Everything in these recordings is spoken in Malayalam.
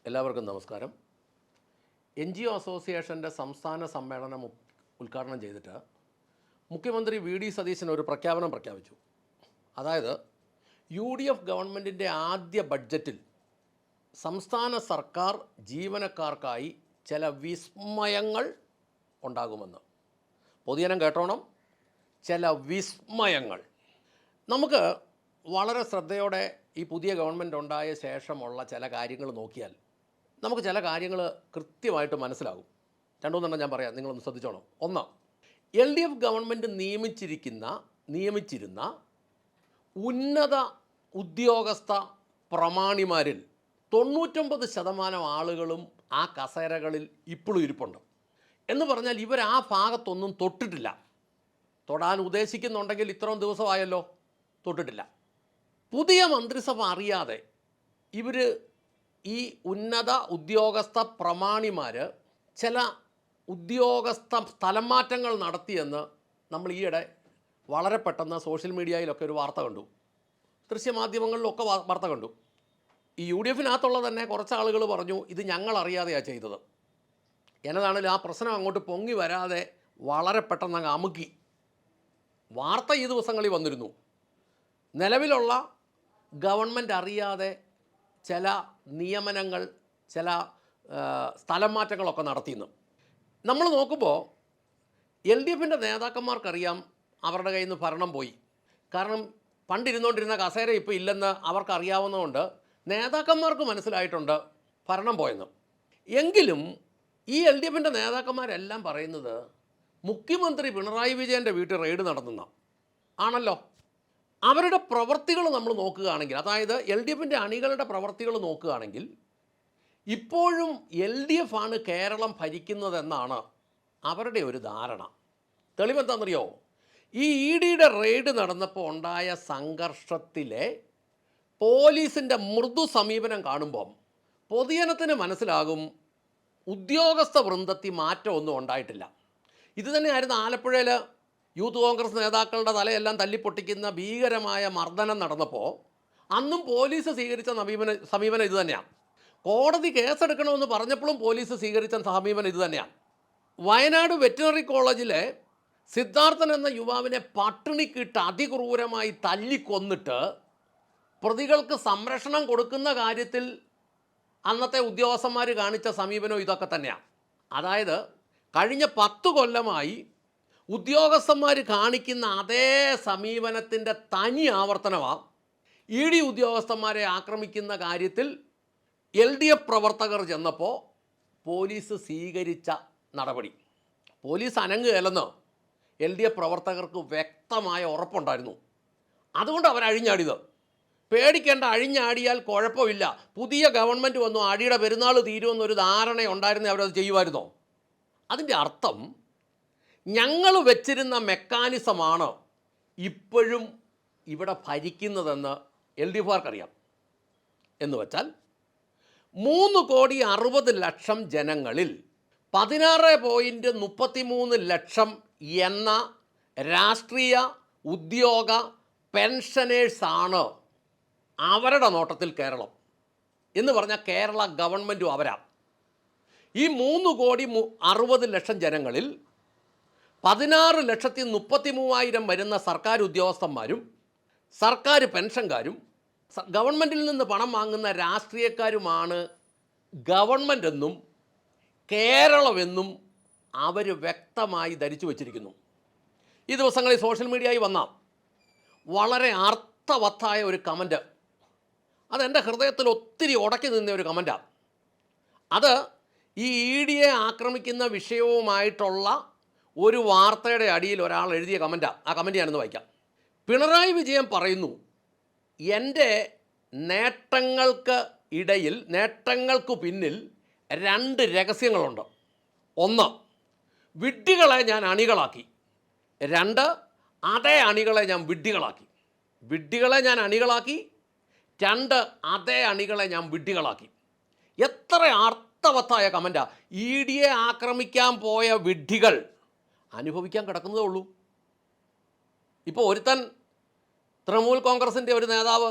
എല്ലാവർക്കും നമസ്കാരം. NGO അസോസിയേഷൻ്റെ സംസ്ഥാന സമ്മേളനം ഉദ്ഘാടനം ചെയ്തിട്ട് മുഖ്യമന്ത്രി VD സതീശൻ ഒരു പ്രഖ്യാപനം പ്രഖ്യാപിച്ചു. അതായത് UDF ഗവൺമെൻറ്റിൻ്റെ ആദ്യ ബഡ്ജറ്റിൽ സംസ്ഥാന സർക്കാർ ജീവനക്കാർക്കായി ചില വിസ്മയങ്ങൾ ഉണ്ടാകുമെന്ന്. പൊതുജനം കേട്ടോണം, ചില വിസ്മയങ്ങൾ. നമുക്ക് വളരെ ശ്രദ്ധയോടെ ഈ പുതിയ ഗവൺമെൻറ് ഉണ്ടായ ശേഷമുള്ള ചില കാര്യങ്ങൾ നോക്കിയാൽ നമുക്ക് ചില കാര്യങ്ങൾ കൃത്യമായിട്ട് മനസ്സിലാകും. രണ്ടുമൂന്നെണ്ണം ഞാൻ പറയാം, നിങ്ങളൊന്ന് ശ്രദ്ധിച്ചോണം. ഒന്ന്, LDF ഗവൺമെൻറ് നിയമിച്ചിരുന്ന ഉന്നത ഉദ്യോഗസ്ഥ പ്രമാണിമാരിൽ 99% ആളുകളും ആ കസേരകളിൽ ഇപ്പോഴും ഇരിപ്പുണ്ട്. എന്ന് പറഞ്ഞാൽ ഇവർ ആ ഭാഗത്തൊന്നും തൊട്ടിട്ടില്ല. തൊടാൻ ഉദ്ദേശിക്കുന്നുണ്ടെങ്കിൽ ഇത്രയും ദിവസമായല്ലോ, തൊട്ടിട്ടില്ല. പുതിയ മന്ത്രിസഭ അറിയാതെ ഇവർ ഈ ഉന്നത ഉദ്യോഗസ്ഥ പ്രമാണിമാർ ചില ഉദ്യോഗസ്ഥ സ്ഥലം മാറ്റങ്ങൾ നടത്തിയെന്ന് നമ്മൾ ഈയിടെ വളരെ പെട്ടെന്ന് സോഷ്യൽ മീഡിയയിലൊക്കെ ഒരു വാർത്ത കണ്ടു, ദൃശ്യമാധ്യമങ്ങളിലൊക്കെ വാർത്ത കണ്ടു. ഈ UDFനകത്തുള്ള തന്നെ കുറച്ച് ആളുകൾ പറഞ്ഞു ഇത് ഞങ്ങൾ അറിയാതെയാണ് ചെയ്തത്. എന്നതാണെങ്കിലും ആ പ്രശ്നം അങ്ങോട്ട് പൊങ്ങി വരാതെ വളരെ പെട്ടെന്ന് അങ്ങ് അമുക്കി. വാർത്ത ഈ ദിവസങ്ങളിൽ വന്നിരുന്നു. നിലവിലുള്ള ഗവൺമെൻറ് അറിയാതെ ചില നിയമനങ്ങൾ, ചില സ്ഥലം മാറ്റങ്ങളൊക്കെ നടത്തിയെന്ന് നമ്മൾ നോക്കുമ്പോൾ LDFൻ്റെ നേതാക്കന്മാർക്കറിയാം അവരുടെ കയ്യിൽ നിന്ന് ഭരണം പോയി. കാരണം പണ്ടിരുന്നുകൊണ്ടിരുന്ന കസേര ഇപ്പോൾ ഇല്ലെന്ന് അവർക്കറിയാവുന്നതുകൊണ്ട് നേതാക്കന്മാർക്ക് മനസ്സിലായിട്ടുണ്ട് ഭരണം പോയെന്ന്. എങ്കിലും ഈ LDFൻ്റെ നേതാക്കന്മാരെല്ലാം പറയുന്നത് മുഖ്യമന്ത്രി പിണറായി വിജയൻ്റെ വീട്ടിൽ റെയ്ഡ് നടത്തുന്ന ആണല്ലോ. അവരുടെ പ്രവർത്തികൾ നമ്മൾ നോക്കുകയാണെങ്കിൽ, അതായത് LDFൻ്റെ അണികളുടെ പ്രവർത്തികൾ നോക്കുകയാണെങ്കിൽ ഇപ്പോഴും LDF ആണ് കേരളം ഭരിക്കുന്നതെന്നാണ് അവരുടെ ഒരു ധാരണ. തെളിവെന്താണെന്നറിയോ? ഈ EDയുടെ റെയ്ഡ് നടന്നപ്പോൾ ഉണ്ടായ സംഘർഷത്തിലെ പോലീസിൻ്റെ മൃദു സമീപനം കാണുമ്പം പൊതുജനത്തിന് മനസ്സിലാകും ഉദ്യോഗസ്ഥ വൃന്ദത്തിൽ മാറ്റമൊന്നും ഉണ്ടായിട്ടില്ല. ഇത് തന്നെയായിരുന്നു ആലപ്പുഴയിൽ യൂത്ത് കോൺഗ്രസ് നേതാക്കളുടെ തലയെല്ലാം തല്ലിപ്പൊട്ടിക്കുന്ന ഭീകരമായ മർദ്ദനം നടന്നപ്പോൾ അന്നും പോലീസ് സ്വീകരിച്ച സമീപനം ഇത് തന്നെയാണ്. കോടതി കേസെടുക്കണമെന്ന് പറഞ്ഞപ്പോഴും പോലീസ് സ്വീകരിച്ച സമീപനം ഇത് തന്നെയാണ്. വയനാട് വെറ്റിനറി കോളേജിലെ സിദ്ധാർത്ഥൻ എന്ന യുവാവിനെ പട്ടിണിക്കിട്ട് അതിക്രൂരമായി തല്ലിക്കൊന്നിട്ട് പ്രതികൾക്ക് സംരക്ഷണം കൊടുക്കുന്ന കാര്യത്തിൽ അന്നത്തെ ഉദ്യോഗസ്ഥന്മാർ കാണിച്ച സമീപനം ഇതൊക്കെ തന്നെയാണ്. അതായത് കഴിഞ്ഞ 10 കൊല്ലമായി ഉദ്യോഗസ്ഥന്മാർ കാണിക്കുന്ന അതേ സമീപനത്തിൻ്റെ തനി ആവർത്തനമാണ് ED ഉദ്യോഗസ്ഥന്മാരെ ആക്രമിക്കുന്ന കാര്യത്തിൽ LDF പ്രവർത്തകർ ചെന്നപ്പോൾ പോലീസ് സ്വീകരിച്ച നടപടി. പോലീസ് അനങ്ങുകയല്ലെന്ന് LDF പ്രവർത്തകർക്ക് വ്യക്തമായ ഉറപ്പുണ്ടായിരുന്നു. അതുകൊണ്ട് അവരഴിഞ്ഞാടിയത്. പേടിക്കേണ്ട, അഴിഞ്ഞാടിയാൽ കുഴപ്പമില്ല, പുതിയ ഗവൺമെൻറ് വന്നു, അടിയുടെ പെരുന്നാൾ തീരുമെന്നൊരു ധാരണയുണ്ടായിരുന്നേ അവരത് ചെയ്യുമായിരുന്നോ? അതിൻ്റെ അർത്ഥം ഞങ്ങൾ വെച്ചിരുന്ന മെക്കാനിസമാണ് ഇപ്പോഴും ഇവിടെ ഭരിക്കുന്നതെന്ന് LDFകാർക്കറിയാം. എന്ന് വെച്ചാൽ 3,60,00,000 ജനങ്ങളിൽ 16.33 എന്ന രാഷ്ട്രീയ ഉദ്യോഗ പെൻഷനേഴ്സാണ് അവരുടെ നോട്ടത്തിൽ കേരളം. എന്ന് പറഞ്ഞാൽ കേരള ഗവൺമെൻറ്റും അവരാണ്. ഈ 3,60,00,000 ജനങ്ങളിൽ 16,33,000 വരുന്ന സർക്കാർ ഉദ്യോഗസ്ഥന്മാരും സർക്കാർ പെൻഷൻകാരും ഗവൺമെൻറ്റിൽ നിന്ന് പണം വാങ്ങുന്ന രാഷ്ട്രീയക്കാരുമാണ് ഗവൺമെൻറ് എന്നും കേരളമെന്നും അവർ വ്യക്തമായി ധരിച്ചു വച്ചിരിക്കുന്നു. ഈ ദിവസങ്ങളിൽ സോഷ്യൽ മീഡിയയിൽ വന്ന വളരെ അർത്ഥവത്തായ ഒരു കമൻറ്റ്, അതെൻ്റെ ഹൃദയത്തിൽ ഒത്തിരി ഉടക്കി നിന്ന ഒരു കമൻറ്റാണ്. അത് ഈ EDയെ ആക്രമിക്കുന്ന വിഷയവുമായിട്ടുള്ള ഒരു വാർത്തയുടെ അടിയിൽ ഒരാൾ എഴുതിയ കമൻറ്റാണ്. ആ കമൻറ്റ് ഞാനൊന്ന് വായിക്കാം. പിണറായി വിജയൻ പറയുന്നു, എൻ്റെ നേട്ടങ്ങൾക്ക് പിന്നിൽ 2 രഹസ്യങ്ങളുണ്ട്. 1, വിഡ്ഢികളെ ഞാൻ അണികളാക്കി. 2, അതേ അണികളെ ഞാൻ വിഡ്ഢികളാക്കി. വിഡ്ഢികളെ ഞാൻ അണികളാക്കി, 2, അതേ അണികളെ ഞാൻ വിഡ്ഢികളാക്കി. എത്ര അർത്ഥവത്തായ കമൻറ്റാണ്. EDയെ ആക്രമിക്കാൻ പോയ വിഡ്ഢികൾ അനുഭവിക്കാൻ കിടക്കുന്നതേ ഉള്ളൂ. ഇപ്പോൾ ഒരുത്തൻ തൃണമൂൽ കോൺഗ്രസിൻ്റെ ഒരു നേതാവ്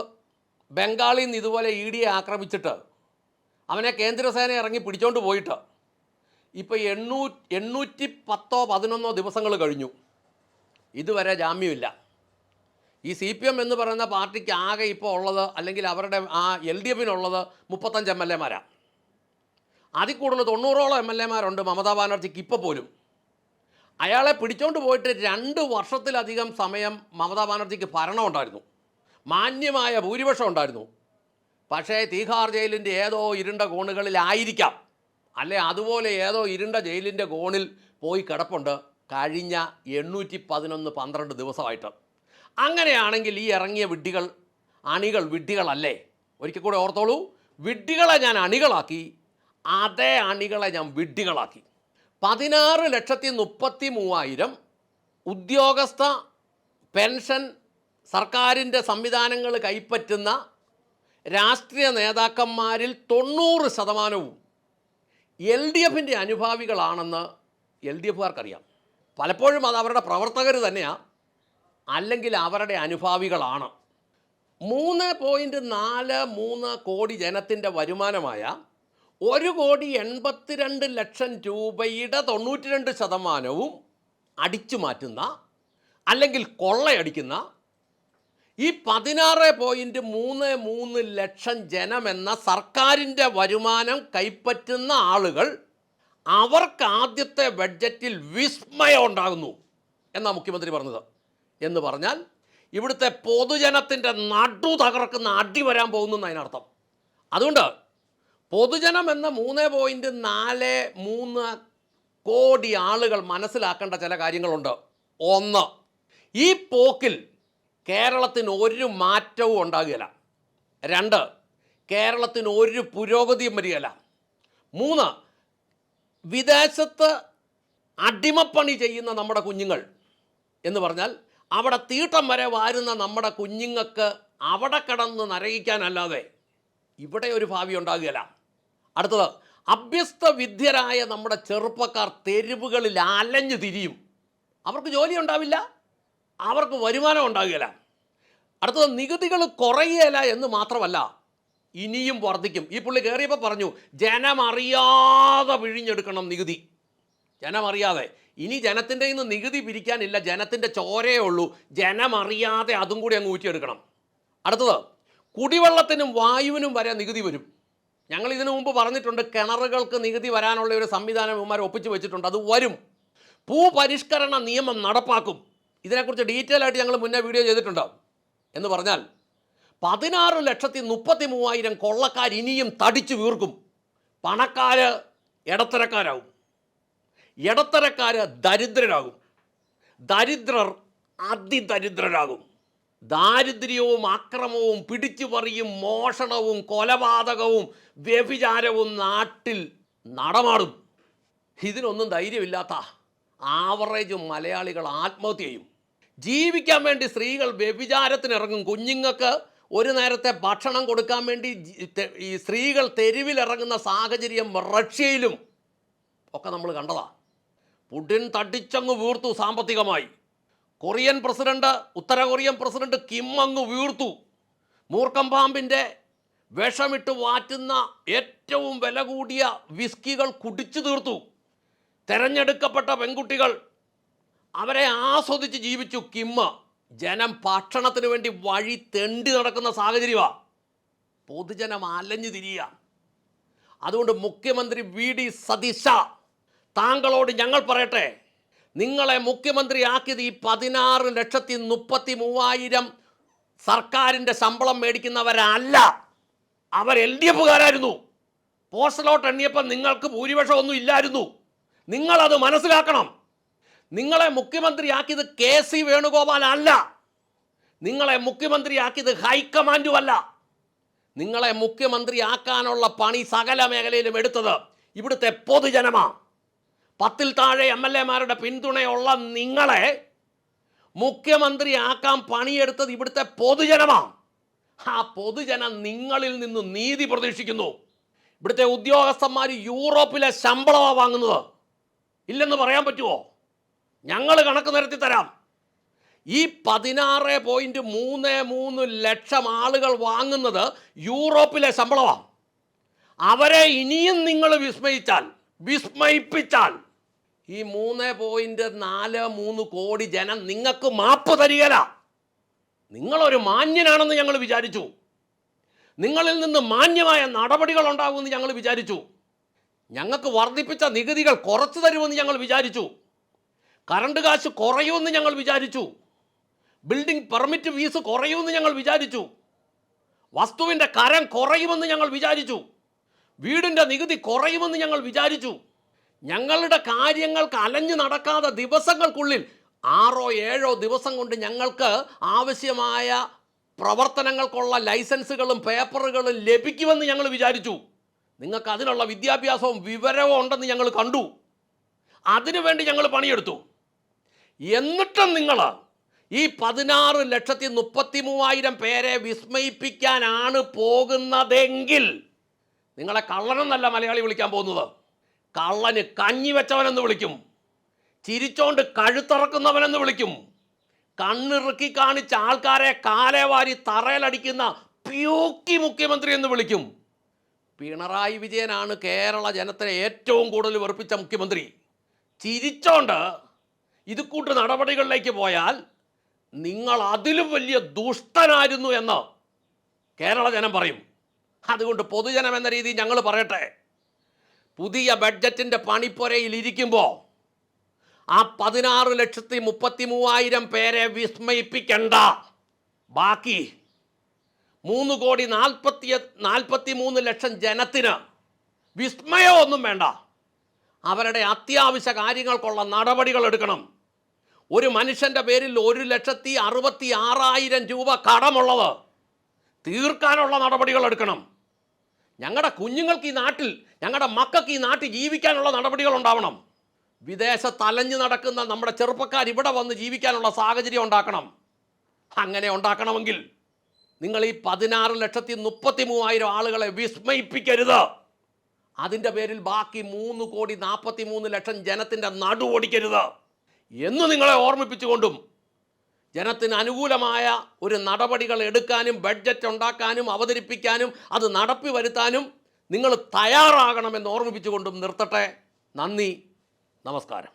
ബംഗാളിൽ നിന്ന് ഇതുപോലെ EDയെ ആക്രമിച്ചിട്ട് അവനെ കേന്ദ്രസേന ഇറങ്ങി പിടിച്ചോണ്ട് പോയിട്ട് ഇപ്പോൾ 810-11 ദിവസങ്ങൾ കഴിഞ്ഞു, ഇതുവരെ ജാമ്യമില്ല. ഈ CPM എന്ന് പറയുന്ന പാർട്ടിക്ക് ആകെ ഇപ്പോൾ ഉള്ളത്, അല്ലെങ്കിൽ അവരുടെ ആ LDFിനുള്ളത് 35 MLA-മാരാണ്. അതിൽ കൂടുതൽ 90ഓളം MLA-മാരുണ്ട് മമതാ ബാനർജിക്ക് ഇപ്പോൾ പോലും. അയാളെ പിടിച്ചോണ്ട് പോയിട്ട് 2 വർഷത്തിലധികം സമയം മമതാ ബാനർജിക്ക് ഭരണം ഉണ്ടായിരുന്നു, മാന്യമായ ഭൂരിപക്ഷം ഉണ്ടായിരുന്നു. പക്ഷേ തീഹാർ ജയിലിൻ്റെ ഏതോ ഇരുണ്ട കോണുകളിലായിരിക്കാം, അല്ലെ അതുപോലെ ഏതോ ഇരുണ്ട ജയിലിൻ്റെ കോണിൽ പോയി കിടപ്പുണ്ട് കഴിഞ്ഞ 811-12 ദിവസമായിട്ട്. അങ്ങനെയാണെങ്കിൽ ഈ ഇറങ്ങിയ അണികൾ വിഡ്ഢികളല്ലേ? ഒരിക്കൽ കൂടെ ഓർത്തോളൂ, വിഡ്ഢികളെ ഞാൻ അണികളാക്കി, അതേ അണികളെ ഞാൻ വിഡ്ഢികളാക്കി. 16,33,000 ഉദ്യോഗസ്ഥ പെൻഷൻ സർക്കാരിൻ്റെ സംവിധാനങ്ങൾ കൈപ്പറ്റുന്ന രാഷ്ട്രീയ നേതാക്കന്മാരിൽ 90% LDFിൻ്റെ അനുഭാവികളാണെന്ന് LDFുകാർക്കറിയാം. പലപ്പോഴും അത് അവരുടെ പ്രവർത്തകർ തന്നെയാണ്, അല്ലെങ്കിൽ അവരുടെ അനുഭാവികളാണ്. 3.43 കോടി ജനത്തിൻ്റെ വരുമാനമായ 1,82,00,000 രൂപയുടെ 92% അടിച്ചു മാറ്റുന്ന, അല്ലെങ്കിൽ കൊള്ളയടിക്കുന്ന ഈ 16.33 ലക്ഷം ജനമെന്ന സർക്കാരിൻ്റെ വരുമാനം കൈപ്പറ്റുന്ന ആളുകൾ, അവർക്ക് ആദ്യത്തെ ബഡ്ജറ്റിൽ വിസ്മയം ഉണ്ടാകുന്നു എന്നാണ് മുഖ്യമന്ത്രി പറഞ്ഞത്. എന്ന് പറഞ്ഞാൽ ഇവിടുത്തെ പൊതുജനത്തിൻ്റെ നടു തകർക്കുന്ന അടി വരാൻ പോകുന്നു എന്നതിനർത്ഥം. അതുകൊണ്ട് പൊതുജനം എന്ന 3.43 കോടി ആളുകൾ മനസ്സിലാക്കേണ്ട ചില കാര്യങ്ങളുണ്ട്. 1, ഈ പോക്കിൽ കേരളത്തിന് ഒരു മാറ്റവും ഉണ്ടാകുകയില്ല. 2, കേരളത്തിന് ഒരു പുരോഗതിയും വരികയില്ല. 3, വിദേശത്ത് അടിമപ്പണി ചെയ്യുന്ന നമ്മുടെ കുഞ്ഞുങ്ങൾ എന്ന് പറഞ്ഞാൽ അവിടെ തീട്ടം വരെ വാരുന്ന നമ്മുടെ കുഞ്ഞുങ്ങൾക്ക് അവിടെ കിടന്ന് നരകിക്കാനല്ലാതെ ഇവിടെ ഒരു ഭാവി ഉണ്ടാകുകയില്ല. അടുത്തത്, അഭ്യസ്ത വിദ്യരായ നമ്മുടെ ചെറുപ്പക്കാർ തെരുവുകളിൽ അലഞ്ഞു തിരിയും. അവർക്ക് ജോലി ഉണ്ടാവില്ല, അവർക്ക് വരുമാനം ഉണ്ടാകുകയില്ല. അടുത്തത്, നികുതികൾ കുറയുകയില്ല എന്ന് മാത്രമല്ല, ഇനിയും വർദ്ധിക്കും. ഈ പുള്ളി കയറിയപ്പോൾ പറഞ്ഞു ജനമറിയാതെ പിഴിഞ്ഞെടുക്കണം നികുതി. ജനമറിയാതെ. ഇനി ജനത്തിൻ്റെ ഇന്ന് നികുതി പിരിക്കാനില്ല, ജനത്തിൻ്റെ ചോരയേ ഉള്ളൂ. ജനമറിയാതെ അതും കൂടി അങ്ങ് ഊറ്റിയെടുക്കണം. അടുത്തത്, കുടിവെള്ളത്തിനും വായുവിനും വരെ നികുതി വരും. ഞങ്ങൾ ഇതിനു മുമ്പ് പറഞ്ഞിട്ടുണ്ട്, കിണറുകൾക്ക് നികുതി വരാനുള്ള ഒരു സംവിധാനം ഇവന്മാർ ഒപ്പിച്ച് വെച്ചിട്ടുണ്ട്, അത് വരും. ഭൂപരിഷ്കരണ നിയമം നടപ്പാക്കും. ഇതിനെക്കുറിച്ച് ഡീറ്റെയിൽ ആയിട്ട് ഞങ്ങൾ മുന്നേ വീഡിയോ ചെയ്തിട്ടുണ്ട്. എന്ന് പറഞ്ഞാൽ 16,33,000 കൊള്ളക്കാർ ഇനിയും തടിച്ചു വീർക്കും. പണക്കാർ ഇടത്തരക്കാരാകും, ഇടത്തരക്കാർ ദരിദ്രരാകും, ദരിദ്രർ അതിദരിദ്രരാകും. ദാരിദ്ര്യവും അക്രമവും പിടിച്ചുപറിയും മോഷണവും കൊലപാതകവും വ്യഭിചാരവും നാട്ടിൽ നടമാടും. ഇതിനൊന്നും ധൈര്യമില്ലാത്ത ആവറേജ് മലയാളികൾ ആത്മഹത്യ ചെയ്യും. ജീവിക്കാൻ വേണ്ടി സ്ത്രീകൾ വ്യഭിചാരത്തിനിറങ്ങും. കുഞ്ഞുങ്ങൾക്ക് ഒരു നേരത്തെ ഭക്ഷണം കൊടുക്കാൻ വേണ്ടി ഈ സ്ത്രീകൾ തെരുവിലിറങ്ങുന്ന സാഹചര്യം റഷ്യയിലും ഒക്കെ നമ്മൾ കണ്ടതാണ്. പുടിൻ തടിച്ചങ്ങ് വീർത്തു സാമ്പത്തികമായി. കൊറിയൻ പ്രസിഡന്റ്, ഉത്തര കൊറിയൻ പ്രസിഡന്റ് കിം അങ്ങ് വീർത്തു. മൂർഖം പാമ്പിൻ്റെ വിഷമിട്ട് വാറ്റുന്ന ഏറ്റവും വില കൂടിയ വിസ്കികൾ കുടിച്ചു തീർത്തു. തെരഞ്ഞെടുക്കപ്പെട്ട പെൺകുട്ടികൾ അവരെ ആസ്വദിച്ച് ജീവിച്ചു കിം. ജനം ഭക്ഷണത്തിന് വേണ്ടി വഴി തെണ്ടി നടക്കുന്ന സാഹചര്യമാണ്. പൊതുജനം അലഞ്ഞു തിരിയുക. അതുകൊണ്ട് മുഖ്യമന്ത്രി VD സതീശ, താങ്കളോട് ഞങ്ങൾ പറയട്ടെ, നിങ്ങളെ മുഖ്യമന്ത്രിയാക്കിയത് ഈ 16,33,000 സർക്കാരിൻ്റെ ശമ്പളം മേടിക്കുന്നവരല്ല, അവർ LDFുകാരായിരുന്നു. പോസ്റ്റലോട്ട് എണ്ണിയപ്പോൾ നിങ്ങൾക്ക് ഭൂരിപക്ഷമൊന്നും ഇല്ലായിരുന്നു. നിങ്ങളത് മനസ്സിലാക്കണം. നിങ്ങളെ മുഖ്യമന്ത്രിയാക്കിയത് KC വേണുഗോപാൽ അല്ല, നിങ്ങളെ മുഖ്യമന്ത്രിയാക്കിയത് ഹൈക്കമാൻഡുമല്ല. നിങ്ങളെ മുഖ്യമന്ത്രിയാക്കാനുള്ള പണി സകല മേഖലയിലും എടുത്തത് ഇവിടുത്തെ പൊതുജനമാണ്. 10-ൽ താഴെ MLA-മാരുടെ പിന്തുണയുള്ള നിങ്ങളെ മുഖ്യമന്ത്രിയാക്കാൻ പണിയെടുത്തത് ഇവിടുത്തെ പൊതുജനമാണ്. ആ പൊതുജനം നിങ്ങളിൽ നിന്ന് നീതി പ്രതീക്ഷിക്കുന്നു. ഇവിടുത്തെ ഉദ്യോഗസ്ഥന്മാർ യൂറോപ്പിലെ ശമ്പളമാണ് വാങ്ങുന്നത്. ഇല്ലെന്ന് പറയാൻ പറ്റുമോ? ഞങ്ങൾ കണക്ക് നിരത്തി തരാം. ഈ 16.33 ലക്ഷം ആളുകൾ വാങ്ങുന്നത് യൂറോപ്പിലെ ശമ്പളമാണ്. അവരെ ഇനിയും നിങ്ങൾ വിസ്മയിപ്പിച്ചാൽ ഈ 3.43 കോടി ജനം നിങ്ങൾക്ക് മാപ്പ് തരികയില്ല. നിങ്ങളൊരു മാന്യനാണെന്ന് ഞങ്ങൾ വിചാരിച്ചു. നിങ്ങളിൽ നിന്ന് മാന്യമായ നടപടികൾ ഉണ്ടാകുമെന്ന് ഞങ്ങൾ വിചാരിച്ചു. ഞങ്ങൾക്ക് വർദ്ധിപ്പിച്ച നികുതികൾ കുറച്ചു തരുമെന്ന് ഞങ്ങൾ വിചാരിച്ചു. കറണ്ട് കാശ് കുറയുമെന്ന് ഞങ്ങൾ വിചാരിച്ചു. ബിൽഡിംഗ് പെർമിറ്റ് ഫീസ് കുറയുമെന്ന് ഞങ്ങൾ വിചാരിച്ചു. വസ്തുവിൻ്റെ കരം കുറയുമെന്ന് ഞങ്ങൾ വിചാരിച്ചു. വീടിൻ്റെ നികുതി കുറയുമെന്ന് ഞങ്ങൾ വിചാരിച്ചു. ഞങ്ങളുടെ കാര്യങ്ങൾക്ക് അലഞ്ഞു നടക്കാതെ ദിവസങ്ങൾക്കുള്ളിൽ 6-7 ദിവസം കൊണ്ട് ഞങ്ങൾക്ക് ആവശ്യമായ പ്രവർത്തനങ്ങൾക്കുള്ള ലൈസൻസുകളും പേപ്പറുകളും ലഭിക്കുമെന്ന് ഞങ്ങൾ വിചാരിച്ചു. നിങ്ങൾക്ക് അതിനുള്ള വിദ്യാഭ്യാസവും വിവരവും ഉണ്ടെന്ന് ഞങ്ങൾ കണ്ടു. അതിനുവേണ്ടി ഞങ്ങൾ പണിയെടുത്തു. എന്നിട്ടും നിങ്ങൾ ഈ 16,33,000 പേരെ വിസ്മയിപ്പിക്കാനാണ് പോകുന്നതെങ്കിൽ നിങ്ങളെ കള്ളനെന്നല്ല മലയാളി വിളിക്കാൻ പോകുന്നത്. കള്ളന് കഞ്ഞി വെച്ചവനെന്ന് വിളിക്കും. ചിരിച്ചോണ്ട് കഴുത്തിറക്കുന്നവനെന്ന് വിളിക്കും. കണ്ണിറുക്കി കാണിച്ച ആൾക്കാരെ കാലേവാരി തറയിലടിക്കുന്ന പ്യൂക്കി മുഖ്യമന്ത്രി എന്ന് വിളിക്കും. പിണറായി വിജയനാണ് കേരള ജനത്തെ ഏറ്റവും കൂടുതൽ വെറുപ്പിച്ച മുഖ്യമന്ത്രി. ചിരിച്ചോണ്ട് ഇത് കൂട്ട് നടപടികളിലേക്ക് പോയാൽ നിങ്ങൾ അതിലും വലിയ ദുഷ്ടനായിരുന്നു എന്ന് കേരള ജനം പറയും. അതുകൊണ്ട് പൊതുജനം എന്ന രീതിയിൽ ഞങ്ങൾ പറയട്ടെ, പുതിയ ബഡ്ജറ്റിൻ്റെ പണിപ്പുരയിൽ ഇരിക്കുമ്പോൾ ആ 16,33,000 പേരെ വിസ്മയിപ്പിക്കണ്ട. ബാക്കി 3,43,00,000 ജനത്തിന് വിസ്മയമൊന്നും വേണ്ട. അവരുടെ അത്യാവശ്യ കാര്യങ്ങൾക്കുള്ള നടപടികൾ എടുക്കണം. ഒരു മനുഷ്യൻ്റെ പേരിൽ 1,66,000 രൂപ കടമുള്ളത് തീർക്കാനുള്ള നടപടികൾ എടുക്കണം. ഞങ്ങളുടെ കുഞ്ഞുങ്ങൾക്ക് ഈ നാട്ടിൽ, ഞങ്ങളുടെ മക്കൾക്ക് ഈ നാട്ടിൽ ജീവിക്കാനുള്ള നടപടികൾ ഉണ്ടാവണം. വിദേശത്ത് അലഞ്ഞു നടക്കുന്ന നമ്മുടെ ചെറുപ്പക്കാർ ഇവിടെ വന്ന് ജീവിക്കാനുള്ള സാഹചര്യം ഉണ്ടാക്കണം. അങ്ങനെ ഉണ്ടാക്കണമെങ്കിൽ നിങ്ങൾ ഈ 16,33,000 ആളുകളെ വിസ്മയിപ്പിക്കരുത്. അതിൻ്റെ പേരിൽ ബാക്കി 3,43,00,000 ജനത്തിൻ്റെ നടുവൊടിക്കരുത് എന്ന് നിങ്ങളെ ഓർമ്മിപ്പിച്ചുകൊണ്ടും ജനത്തിന് അനുകൂലമായ ഒരു നടപടികൾ എടുക്കാനും ബഡ്ജറ്റ് ഉണ്ടാക്കാനും അവതരിപ്പിക്കാനും അത് നടപ്പി വരുത്താനും നിങ്ങൾ തയ്യാറാകണമെന്ന് ഓർമ്മിപ്പിച്ചുകൊണ്ടും നിർത്തട്ടെ. നന്ദി, നമസ്കാരം.